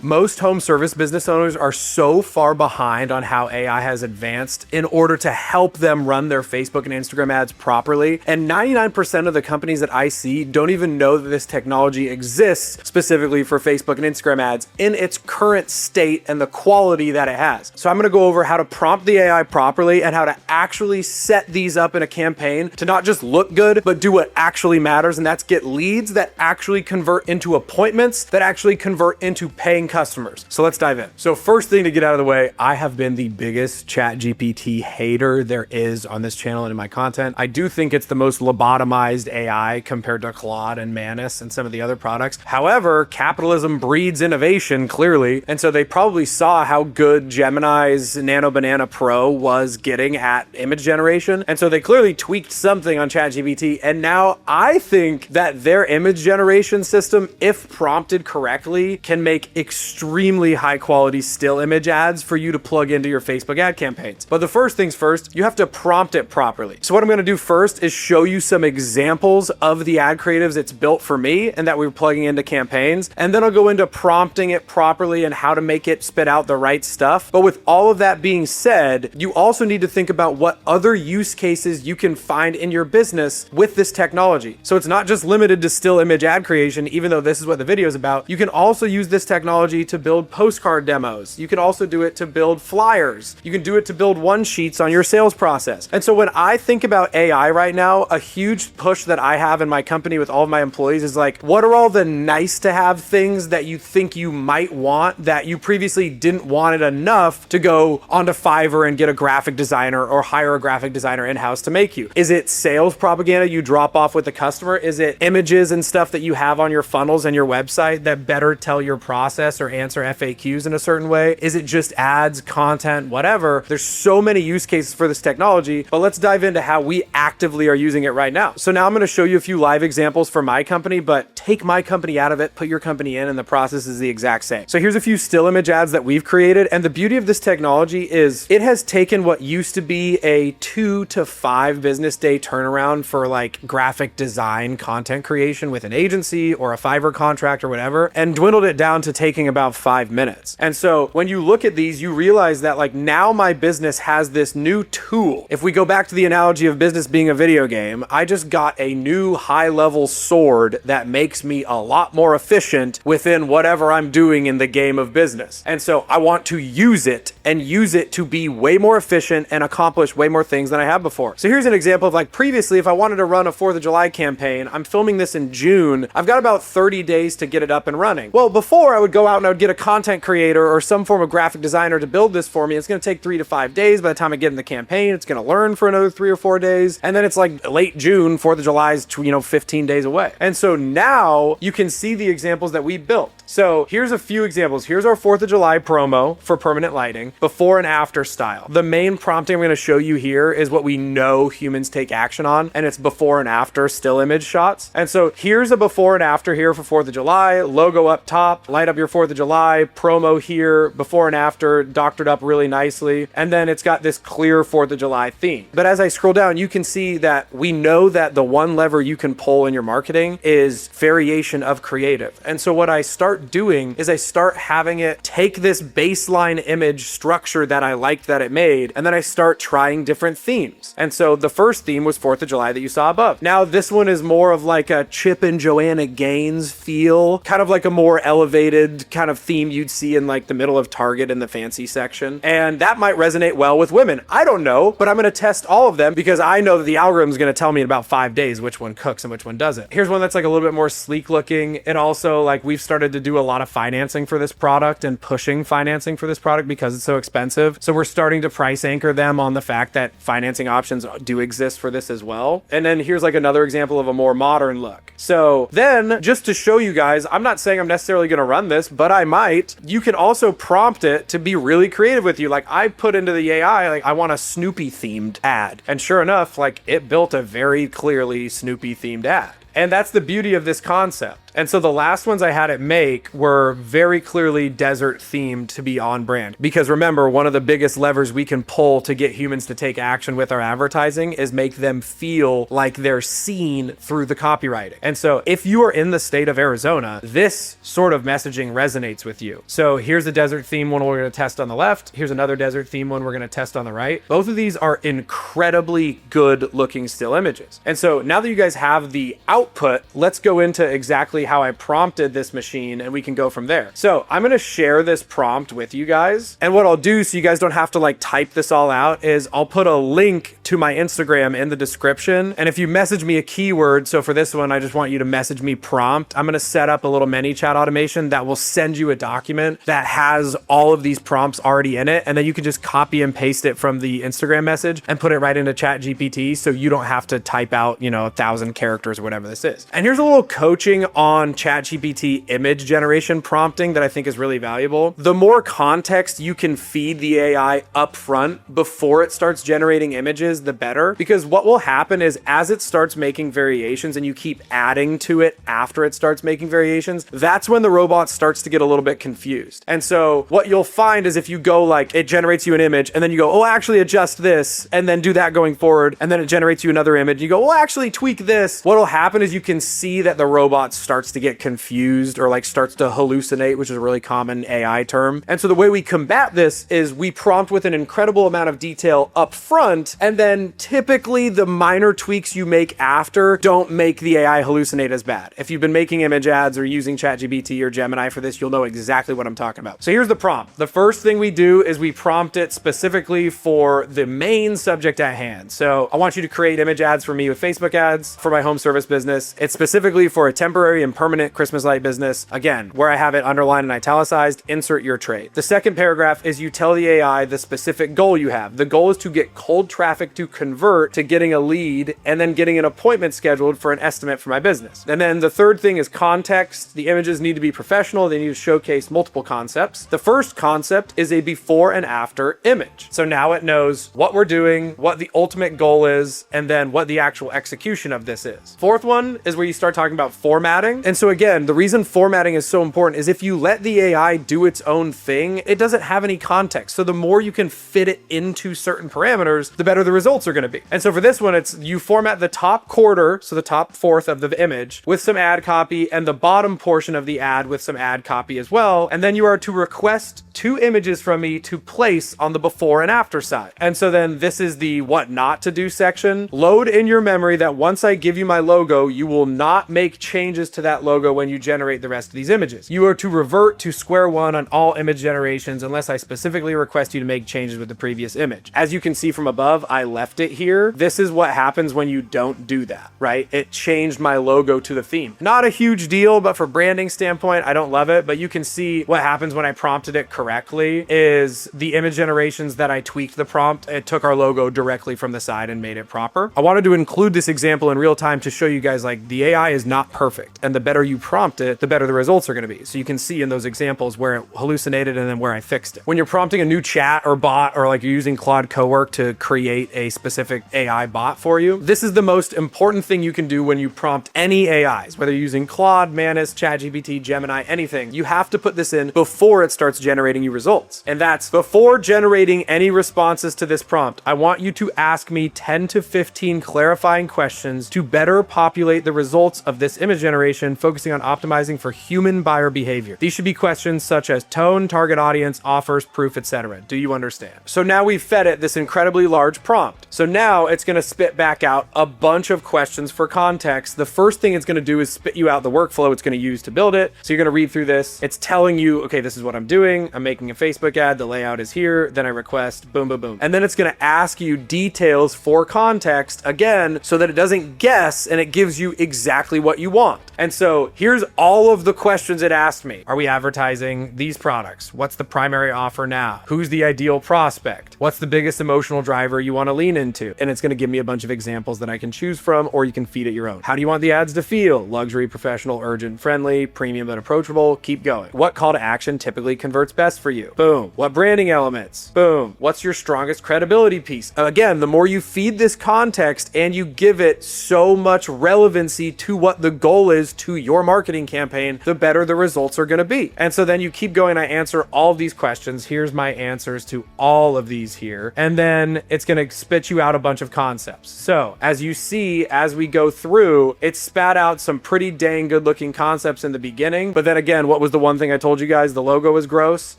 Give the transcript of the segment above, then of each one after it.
most home service business owners are so far behind on how AI has advanced in order to help them run their Facebook and Instagram ads properly. And 99% of the companies that I see don't even know that this technology exists specifically for Facebook and Instagram ads in its current state and the quality that it has. So I'm gonna go over how to prompt the AI properly and how to actually set these up in a campaign to not just look good, but do what actually matters, and that's get leads that actually convert into appointments that actually convert into paying customers. So let's dive in. So first thing to get out of the way, I have been the biggest ChatGPT hater there is on this channel and in my content. I do think it's the most lobotomized AI compared to Claude and Manus and some of the other products. However, capitalism breeds innovation clearly, and so they probably saw how good Gemini's Nano Banana Pro was getting at image generation, and so they clearly tweaked something on ChatGPT, and now I think that their image generation system, if prompted correctly, can make extremely high quality still image ads for you to plug into your Facebook ad campaigns. But the first things first, you have to prompt it properly. So what I'm gonna do first is show you some examples of the ad creatives it's built for me and that we're plugging into campaigns, and then I'll go into prompting it properly and how to make it spit out the right stuff. But with all of that being said, you also need to think about what other use cases you can find in your business with this technology. So it's not just limited to still image ad creation, even though this is what the video is about. You can also use this technology to build postcard demos. You can also do it to build flyers. You can do it to build one sheets on your sales process. And so when I think about AI right now, a huge push that I have in my company with all of my employees is like, what are all the nice to have things that you think you might want that you previously didn't want it enough to go onto Fiverr and get a graphic designer or hire a graphic designer in-house to make you? Is it sales propaganda you drop off with the customer? Is it images and stuff that you have on your funnels and your website that better tell your process or answer FAQs in a certain way? Is it just ads, content, whatever? There's so many use cases for this technology, but let's dive into how we actively are using it right now. So now I'm gonna show you a few live examples for my company, but take my company out of it, put your company in, and the process is the exact same. So here's a few still image ads that we've created, and the beauty of this technology is it has taken what used to be a 2 to 5 business day turnaround for like graphic design content creation with an agency or a Fiverr contract or whatever, and dwindled it down to taking about 5 minutes. And so when you look at these, you realize that like now my business has this new tool. If we go back to the analogy of business being a video game, I just got a new high-level sword that makes me a lot more efficient within whatever I'm doing in the game of business. And so I want to use it and use it to be way more efficient and accomplish way more things than I have before. So here's an example of like previously, if I wanted to run a 4th of July campaign, I'm filming this in June, I've got about 30 days to get it up and running. Well, before I would go out and I would get a content creator or some form of graphic designer to build this for me. It's gonna take 3 to 5 days. By the time I get in the campaign, it's gonna learn for another 3 or 4 days. And then it's like late June, 4th of July is 15 days away. And so now you can see the examples that we built. So here's a few examples. Here's our 4th of July promo for permanent lighting, before and after style. The main prompting I'm gonna show you here is what we know humans take action on, and it's before and after still image shots. And so here's a before and after here for 4th of July, logo up top, light up your 4th of July, promo here, before and after, doctored up really nicely. And then it's got this clear 4th of July theme. But as I scroll down, you can see that we know that the one lever you can pull in your marketing is variation of creative. And so what I start doing is I start having it take this baseline image structure that I liked that it made, and then I start trying different themes. And so the first theme was 4th of July that you saw above. Now this one is more of like a Chip and Joanna Gaines feel, kind of like a more elevated kind of theme you'd see in like the middle of Target in the fancy section. And that might resonate well with women. I don't know, but I'm gonna test all of them because I know that the algorithm is gonna tell me in about 5 days which one cooks and which one doesn't. Here's one that's like a little bit more sleek looking, and also like we've started to do a lot of financing for this product and pushing financing for this product because it's so expensive. So we're starting to price anchor them on the fact that financing options do exist for this as well. And then here's like another example of a more modern look. So then just to show you guys, I'm not saying I'm necessarily going to run this, but I might. You can also prompt it to be really creative with you. Like I put into the AI, like I want a Snoopy themed ad. And sure enough, like it built a very clearly Snoopy themed ad. And that's the beauty of this concept. And so the last ones I had it make were very clearly desert themed to be on brand. Because remember, one of the biggest levers we can pull to get humans to take action with our advertising is make them feel like they're seen through the copywriting. And so if you are in the state of Arizona, this sort of messaging resonates with you. So here's the desert theme one we're going to test on the left. Here's another desert theme one we're going to test on the right. Both of these are incredibly good looking still images. And so now that you guys have the output, let's go into exactly how I prompted this machine and we can go from there. So I'm going to share this prompt with you guys. And what I'll do so you guys don't have to like type this all out is I'll put a link to my Instagram in the description. And if you message me a keyword, so for this one, I just want you to message me prompt, I'm going to set up a little mini chat automation that will send you a document that has all of these prompts already in it. And then you can just copy and paste it from the Instagram message and put it right into ChatGPT. So you don't have to type out, 1,000 characters or whatever this is. And here's a little coaching on ChatGPT image generation prompting that I think is really valuable. The more context you can feed the AI up front before it starts generating images, the better. Because what will happen is as it starts making variations and you keep adding to it after it starts making variations, that's when the robot starts to get a little bit confused. And so what you'll find is if you go like, it generates you an image and then you go, oh, actually adjust this and then do that going forward. And then it generates you another image. You go, well, actually tweak this. What'll happen is you can see that the robot starts to get confused or like starts to hallucinate, which is a really common AI term. And so the way we combat this is we prompt with an incredible amount of detail up front, and then typically the minor tweaks you make after don't make the AI hallucinate as bad. If you've been making image ads or using ChatGPT or Gemini for this, you'll know exactly what I'm talking about. So here's the prompt. The first thing we do is we prompt it specifically for the main subject at hand. So I want you to create image ads for me with Facebook ads for my home service business. It's specifically for a temporary and permanent Christmas light business. Again, where I have it underlined and italicized, insert your trade. The second paragraph is you tell the AI the specific goal you have. The goal is to get cold traffic to convert to getting a lead and then getting an appointment scheduled for an estimate for my business. And then the third thing is context. The images need to be professional. They need to showcase multiple concepts. The first concept is a before and after image. So now it knows what we're doing, what the ultimate goal is, and then what the actual execution of this is. Fourth one is where you start talking about formatting. And so again, the reason formatting is so important is if you let the AI do its own thing, it doesn't have any context. So the more you can fit it into certain parameters, the better the results are going to be. And so for this one, it's you format the top quarter, so the top fourth of the image with some ad copy and the bottom portion of the ad with some ad copy as well. And then you are to request 2 images from me to place on the before and after side. And so then this is the what not to do section. Load in your memory that once I give you my logo, you will not make changes to that logo when you generate the rest of these images. You are to revert to square one on all image generations unless I specifically request you to make changes with the previous image. As you can see from above, I left it here. This is what happens when you don't do that, right? It changed my logo to the theme. Not a huge deal, but for branding standpoint, I don't love it, but you can see what happens when I prompted it correctly is the image generations that I tweaked the prompt, it took our logo directly from the side and made it proper. I wanted to include this example in real time to show you guys like the AI is not perfect, and the better you prompt it, the better the results are going to be. So you can see in those examples where it hallucinated and then where I fixed it. When you're prompting a new chat or bot, or like you're using Claude Cowork to create a specific AI bot for you, this is the most important thing you can do when you prompt any AIs, whether you're using Claude, Manus, ChatGPT, Gemini, anything. You have to put this in before it starts generating you results. And that's before generating any responses to this prompt. I want you to ask me 10 to 15 clarifying questions to better populate the results of this image generation, focusing on optimizing for human buyer behavior. These should be questions such as tone, target audience, offers, proof, etc. Do you understand? So now we've fed it this incredibly large prompt. So now it's going to spit back out a bunch of questions for context. The first thing it's going to do is spit you out the workflow it's going to use to build it. So you're going to read through this. It's telling you, okay, this is what I'm doing. I'm making a Facebook ad. The layout is here. Then I request, boom, boom, boom. And then it's going to ask you details for context again, so that it doesn't guess and it gives you exactly what you want. And so here's all of the questions it asked me. Are we advertising these products? What's the primary offer now? Who's the ideal prospect? What's the biggest emotional driver you want to lean into? And it's going to give me a bunch of examples that I can choose from, or you can feed it your own. How do you want the ads to feel? Luxury, professional, urgent, friendly, premium but approachable. Keep going. What call to action typically converts best for you? Boom. What branding elements? Boom. What's your strongest credibility piece? Again, the more you feed this context and you give it so much relevancy to what the goal is to to your marketing campaign, the better the results are going to be. And so then you keep going. I answer all of these questions. Here's my answers to all of these here. And then it's going to spit you out a bunch of concepts. So as you see, as we go through, it spat out some pretty dang good looking concepts in the beginning. But then again, what was the one thing I told you guys? The logo was gross.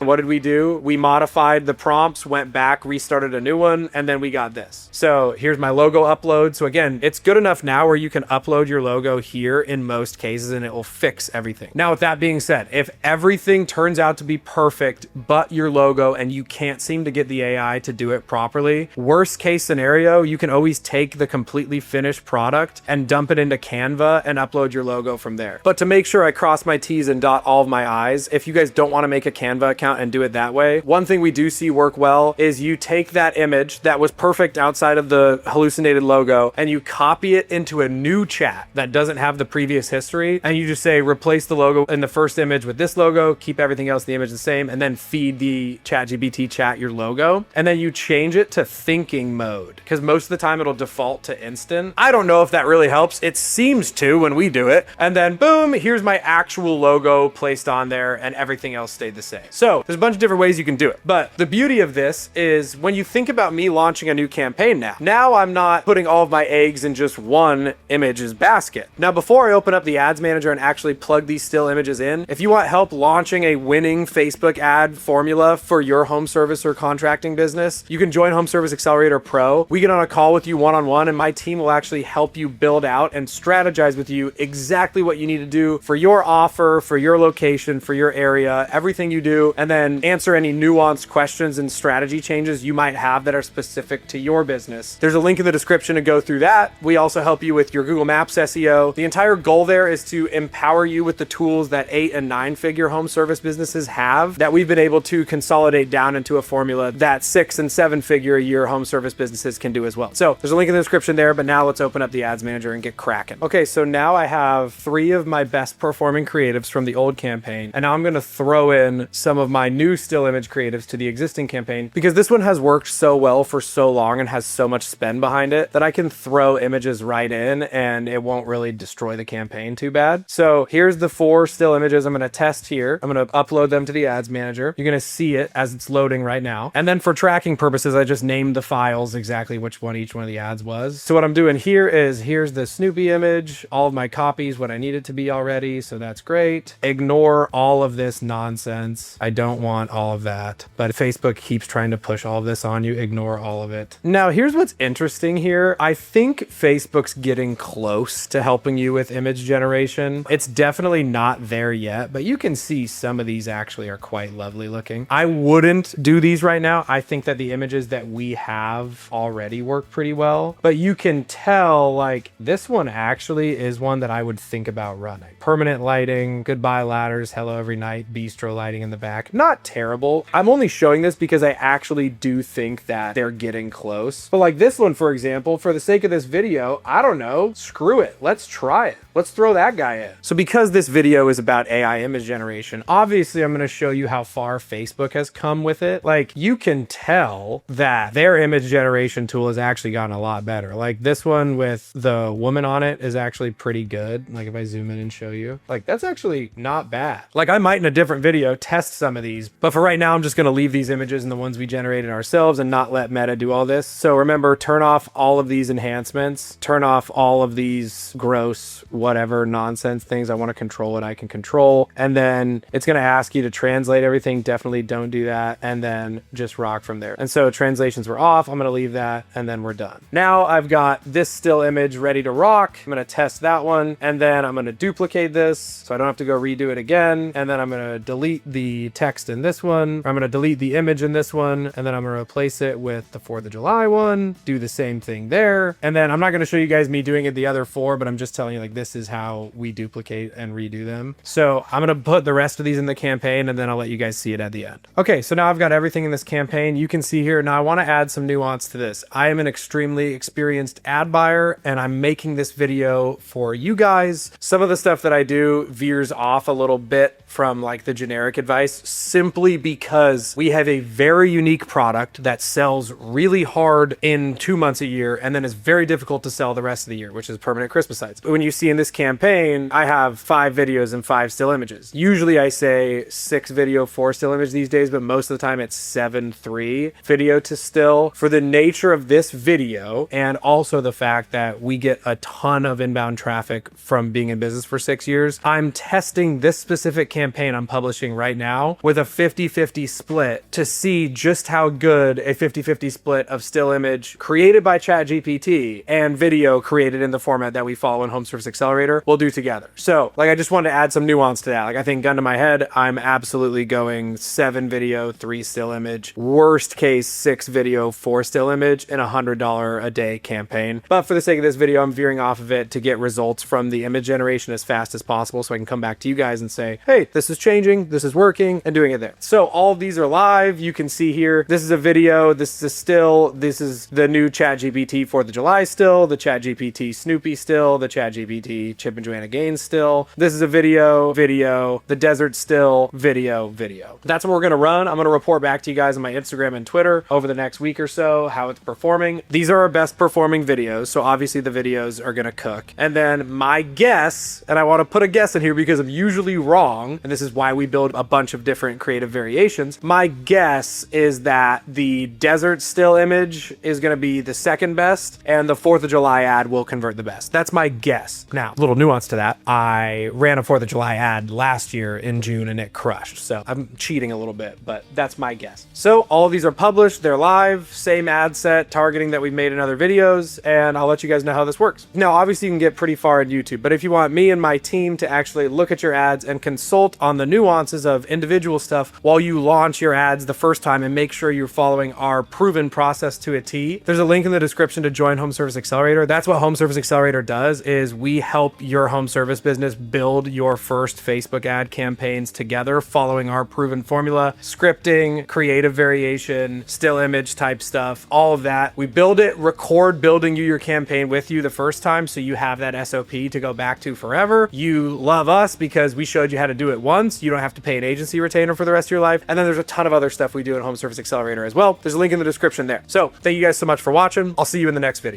What did we do? We modified the prompts, went back, restarted a new one, and then we got this. So here's my logo upload. So again, it's good enough now where you can upload your logo here in most cases and it will fix everything. Now, with that being said, if everything turns out to be perfect but your logo and you can't seem to get the AI to do it properly, worst case scenario, you can always take the completely finished product and dump it into Canva and upload your logo from there. But to make sure I cross my T's and dot all of my I's, if you guys don't want to make a Canva account and do it that way, one thing we do see work well is you take that image that was perfect outside of the hallucinated logo and you copy it into a new chat that doesn't have the previous history, and you just say replace the logo in the first image with this logo, keep everything else in the image the same, and then feed the ChatGPT chat your logo, and then you change it to thinking mode because most of the time it'll default to instant. I don't know if that really helps. It seems to when we do it, and then boom, here's my actual logo placed on there and everything else stayed the same. So there's a bunch of different ways you can do it, but the beauty of this is when you think about me launching a new campaign now I'm not putting all of my eggs in just one image's basket. Now, before I open up the ads manager and actually plug these still images in, if you want help launching a winning Facebook ad formula for your home service or contracting business, you can join Home Service Accelerator Pro. We get on a call with you one-on-one and my team will actually help you build out and strategize with you exactly what you need to do for your offer, for your location, for your area, everything you do, and then answer any nuanced questions and strategy changes you might have that are specific to your business. There's a link in the description to go through that. We also help you with your Google Maps SEO. The entire goal there is to empower you with the tools that 8 and 9 figure home service businesses have that we've been able to consolidate down into a formula that 6 and 7 figure a year home service businesses can do as well. So there's a link in the description there, but now let's open up the ads manager and get cracking. Okay, so now I have 3 of my best performing creatives from the old campaign, and now I'm gonna throw in some of my new still image creatives to the existing campaign because this one has worked so well for so long and has so much spend behind it that I can throw images right in and it won't really destroy the campaign too bad. So here's the 4 still images I'm going to test here. I'm going to upload them to the ads manager. You're going to see it as it's loading right now. And then for tracking purposes, I just named the files exactly which one each one of the ads was. So what I'm doing here is here's the Snoopy image, all of my copies, what I need it to be already. So that's great. Ignore all of this nonsense. I don't want all of that, but Facebook keeps trying to push all of this on you. Ignore all of it. Now, here's what's interesting here. I think Facebook's getting close to helping you with image generation. It's definitely not there yet, but you can see some of these actually are quite lovely looking. I wouldn't do these right now. I think that the images that we have already work pretty well, but you can tell like this one actually is one that I would think about running. Permanent lighting, goodbye ladders, hello every night, bistro lighting in the back. Not terrible. I'm only showing this because I actually do think that they're getting close. But like this one, for example, for the sake of this video, I don't know, screw it. Let's try it. Let's throw that guy in. So because this video is about AI image generation, obviously I'm going to show you how far Facebook has come with it. Like you can tell that their image generation tool has actually gotten a lot better. Like this one with the woman on it is actually pretty good. Like if I zoom in and show you, like that's actually not bad. Like I might in a different video test some of these, but for right now, I'm just going to leave these images and the ones we generated ourselves and not let Meta do all this. So remember, turn off all of these enhancements, turn off all of these gross, whatever nonsense things I want to control it, I can control. And then it's going to ask you to translate everything. Definitely don't do that. And then just rock from there. And so translations were off. I'm going to leave that and then we're done. Now I've got this still image ready to rock. I'm going to test that one. And then I'm going to duplicate this so I don't have to go redo it again. And then I'm going to delete the text in this one. I'm going to delete the image in this one. And then I'm going to replace it with the 4th of July one. Do the same thing there. And then I'm not going to show you guys me doing it the other 4, but I'm just telling you like this is how we duplicate and redo them. So I'm going to put the rest of these in the campaign and then I'll let you guys see it at the end. Okay, so now I've got everything in this campaign. You can see here. Now I want to add some nuance to this. I am an extremely experienced ad buyer and I'm making this video for you guys. Some of the stuff that I do veers off a little bit from like the generic advice simply because we have a very unique product that sells really hard in 2 months a year and then is very difficult to sell the rest of the year, which is permanent Christmas lights. But when you see in this campaign, campaign, I have 5 videos and 5 still images. Usually I say 6 video, 4 still image these days, but most of the time it's 7-3 video to still. For the nature of this video, and also the fact that we get a ton of inbound traffic from being in business for 6 years, I'm testing this specific campaign I'm publishing right now with a 50-50 split to see just how good a 50-50 split of still image created by ChatGPT and video created in the format that we follow in Home Service Accelerator will do together. So like, I just wanted to add some nuance to that. Like, I think gun to my head, I'm absolutely going 7 video, 3 still image, worst case 6 video, 4 still image in $100 a day campaign. But for the sake of this video, I'm veering off of it to get results from the image generation as fast as possible so I can come back to you guys and say, hey, this is changing, this is working, and doing it there. So all of these are live. You can see here, this is a video, this is a still, this is the new ChatGPT 4th of July still, the ChatGPT Snoopy still, the ChatGPT Chip and Joanna Gaines still. This is a video, the desert still, video. That's what we're gonna run. I'm gonna report back to you guys on my Instagram and Twitter over the next week or so, how it's performing. These are our best performing videos, so obviously the videos are gonna cook. And then my guess, and I wanna put a guess in here because I'm usually wrong, and this is why we build a bunch of different creative variations. My guess is that the desert still image is gonna be the second best, and the 4th of July ad will convert the best. That's my guess. Now, a little nuance to that. I ran a 4th of July ad last year in June and it crushed. So I'm cheating a little bit, but that's my guess. So all of these are published, they're live, same ad set, targeting that we've made in other videos, and I'll let you guys know how this works. Now, obviously you can get pretty far in YouTube, but if you want me and my team to actually look at your ads and consult on the nuances of individual stuff while you launch your ads the first time and make sure you're following our proven process to a T, there's a link in the description to join Home Service Accelerator. That's what Home Service Accelerator does, is we help your home service business build your first Facebook ad campaigns together following our proven formula, scripting, creative variation, still image type stuff, all of that. We build it, record building you your campaign with you the first time so you have that SOP to go back to forever. You love us because we showed you how to do it once. You don't have to pay an agency retainer for the rest of your life. And then there's a ton of other stuff we do in Home Service Accelerator as well. There's a link in the description there. So thank you guys so much for watching. I'll see you in the next video.